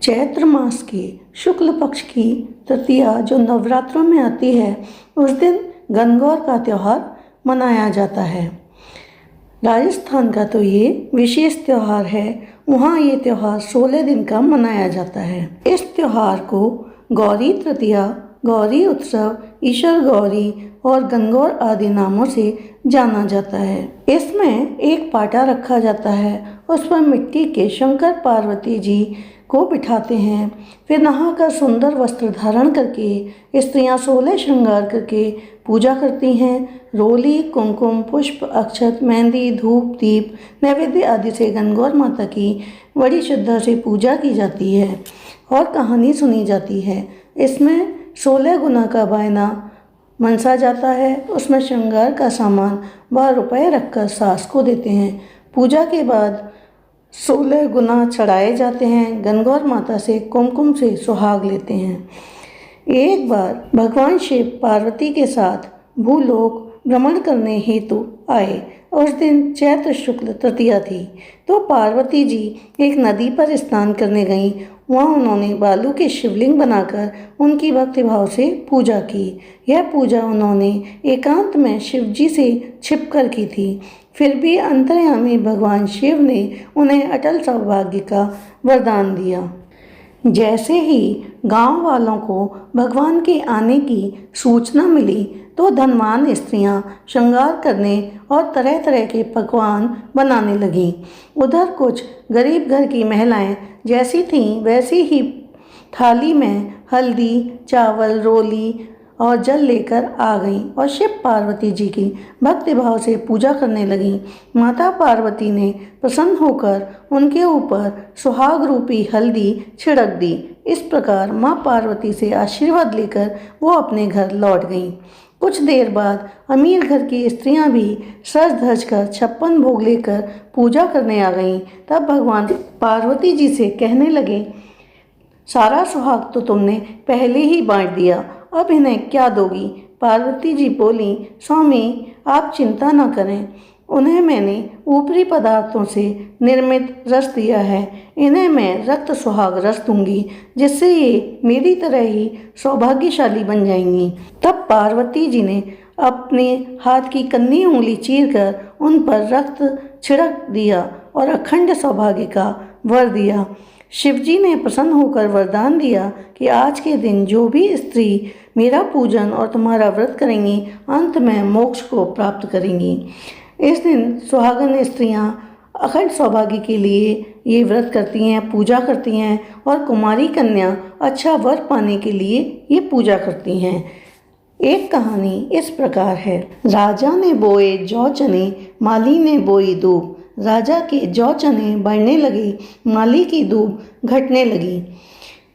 चैत्र मास के शुक्ल पक्ष की तृतीया जो नवरात्रों में आती है, उस दिन गणगौर का त्यौहार मनाया जाता है। राजस्थान का तो ये विशेष त्यौहार है। वहाँ ये त्यौहार 16 दिन का मनाया जाता है। इस त्यौहार को गौरी तृतीया, गौरी उत्सव, ईश्वर गौरी और गणगौर आदि नामों से जाना जाता है। इसमें एक पाटा रखा जाता है, उस पर मिट्टी के शंकर पार्वती जी को बिठाते हैं। फिर नहाकर सुंदर वस्त्र धारण करके स्त्रियां 16 श्रृंगार करके पूजा करती हैं। रोली, कुमकुम, पुष्प, अक्षत, मेहंदी, धूप, दीप, नैवेद्य आदि से गणगौर माता की बड़ी श्रद्धा से पूजा की जाती है और कहानी सुनी जाती है। इसमें 16 गुना का बायना मनसा जाता है। उसमें श्रृंगार का सामान व रुपए रखकर सास को देते हैं। पूजा के बाद 16 गुना चढ़ाए जाते हैं। गणगौर माता से कुमकुम से सुहाग लेते हैं। एक बार भगवान शिव पार्वती के साथ भूलोक भ्रमण करने हेतु आए। उस दिन चैत्र शुक्ल तृतीया थी, तो पार्वती जी एक नदी पर स्नान करने गईं। वहाँ उन्होंने बालू के शिवलिंग बनाकर उनकी भक्तिभाव से पूजा की। यह पूजा उन्होंने एकांत में शिव जी से छिपकर की थी। फिर भी अंतर्यामी भगवान शिव ने उन्हें अटल सौभाग्य का वरदान दिया। जैसे ही गांव वालों को भगवान के आने की सूचना मिली, तो धनवान स्त्रियां श्रृंगार करने और तरह तरह के पकवान बनाने लगीं। उधर कुछ गरीब घर की महिलाएं जैसी थीं वैसी ही थाली में हल्दी, चावल, रोली और जल लेकर आ गईं और शिव पार्वती जी की भक्तिभाव से पूजा करने लगीं। माता पार्वती ने प्रसन्न होकर उनके ऊपर सुहाग रूपी हल्दी छिड़क दी। इस प्रकार माँ पार्वती से आशीर्वाद लेकर वो अपने घर लौट गईं। कुछ देर बाद अमीर घर की स्त्रियां भी सज धज कर 56 भोग लेकर पूजा करने आ गईं। तब भगवान पार्वती जी से कहने लगे, सारा सुहाग तो तुमने पहले ही बांट दिया, अब इन्हें क्या दोगी? पार्वती जी बोली, स्वामी आप चिंता न करें, उन्हें मैंने ऊपरी पदार्थों से निर्मित रस दिया है। इन्हें मैं रक्त सुहाग रस दूंगी, जिससे ये मेरी तरह ही सौभाग्यशाली बन जाएंगी। तब पार्वती जी ने अपने हाथ की कन्नी उंगली चीरकर उन पर रक्त छिड़क दिया और अखंड सौभाग्य का वर दिया। शिवजी ने प्रसन्न होकर वरदान दिया कि आज के दिन जो भी स्त्री मेरा पूजन और तुम्हारा व्रत करेंगी, अंत में मोक्ष को प्राप्त करेंगी। इस दिन सुहागन स्त्रियां अखंड सौभाग्य के लिए ये व्रत करती हैं, पूजा करती हैं और कुमारी कन्या अच्छा वर पाने के लिए ये पूजा करती हैं। एक कहानी इस प्रकार है। राजा ने बोए जौ चने, माली ने बोई दूब। राजा के जौ चने बढ़ने लगे, माली की दूब घटने लगी।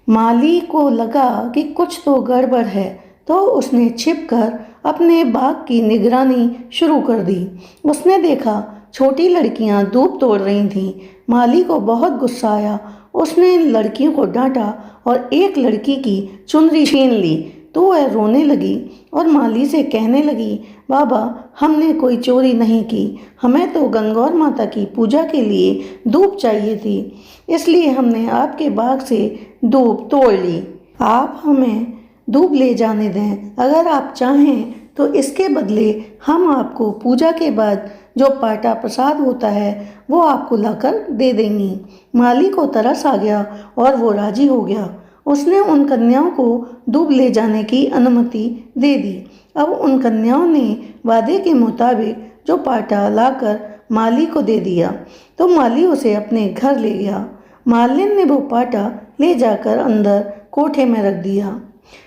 माली को लगा कि कुछ तो गड़बड़ है, तो उसने छिपकर अपने बाग की निगरानी शुरू कर दी। उसने देखा छोटी लड़कियां दूब तोड़ रही थीं। माली को बहुत गुस्सा आया। उसने लड़कियों को डांटा और एक लड़की की चुनरी छीन ली, तो वह रोने लगी और माली से कहने लगी, बाबा हमने कोई चोरी नहीं की, हमें तो गणगौर माता की पूजा के लिए दूब चाहिए थी, इसलिए हमने आपके बाग से दूब तोड़ ली। आप हमें दूब ले जाने दें। अगर आप चाहें तो इसके बदले हम आपको पूजा के बाद जो पाटा प्रसाद होता है वो आपको लाकर दे देंगी। माली को तरस आ गया और वो राजी हो गया। उसने उन कन्याओं को दूब ले जाने की अनुमति दे दी। अब उन कन्याओं ने वादे के मुताबिक जो पाटा लाकर माली को दे दिया, तो माली उसे अपने घर ले गया। मालिन ने वो पाटा ले जाकर अंदर कोठे में रख दिया।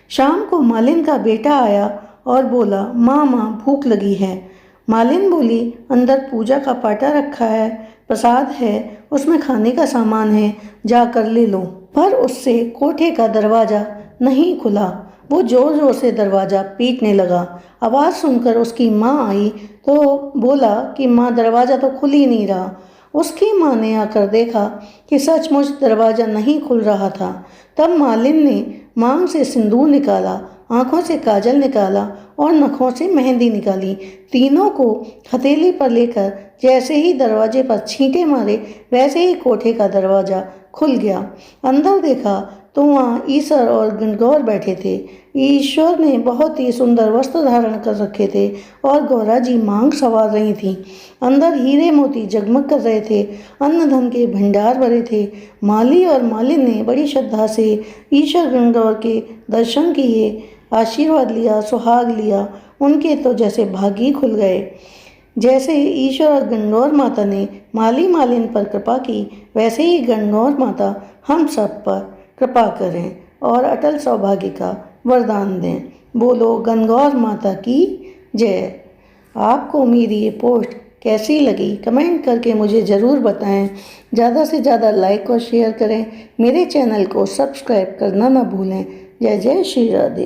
शाम को मालिन का बेटा आया और बोला, माँ भूख लगी है। मालिन बोली, अंदर पूजा का पाटा रखा है, प्रसाद है, उसमें खाने का सामान है, जाकर ले लो। पर उससे कोठे का दरवाज़ा नहीं खुला। वो जोर जोर से दरवाज़ा पीटने लगा। आवाज़ सुनकर उसकी माँ आई तो बोला कि माँ दरवाज़ा तो खुल ही नहीं रहा। उसकी माँ ने आकर देखा कि सचमुच दरवाज़ा नहीं खुल रहा था। तब मालिन ने मांग से सिंदूर निकाला, आँखों से काजल निकाला और नखों से मेहंदी निकाली। तीनों को हथेली पर लेकर जैसे ही दरवाजे पर छींटे मारे, वैसे ही कोठे का दरवाज़ा खुल गया। अंदर देखा तो वहाँ ईश्वर और गणगौर बैठे थे। ईश्वर ने बहुत ही सुंदर वस्त्र धारण कर रखे थे और गौरा जी मांग संवार रही थीं। अंदर हीरे मोती जगमग कर रहे थे, अन्न धन के भंडार भरे थे। माली और मालिन ने बड़ी श्रद्धा से ईश्वर गणगौर के दर्शन किए, आशीर्वाद लिया, सुहाग लिया। उनके तो जैसे भाग ही खुल गए। जैसे ईश्वर और गणगौर माता ने माली मालिन पर कृपा की, वैसे ही गणगौर माता हम सब पर कृपा करें और अटल सौभाग्य का वरदान दें। बोलो गणगौर माता की जय। आपको मेरी ये पोस्ट कैसी लगी कमेंट करके मुझे ज़रूर बताएं। ज़्यादा से ज़्यादा लाइक और शेयर करें। मेरे चैनल को सब्सक्राइब करना ना भूलें। जय जय श्री राधे।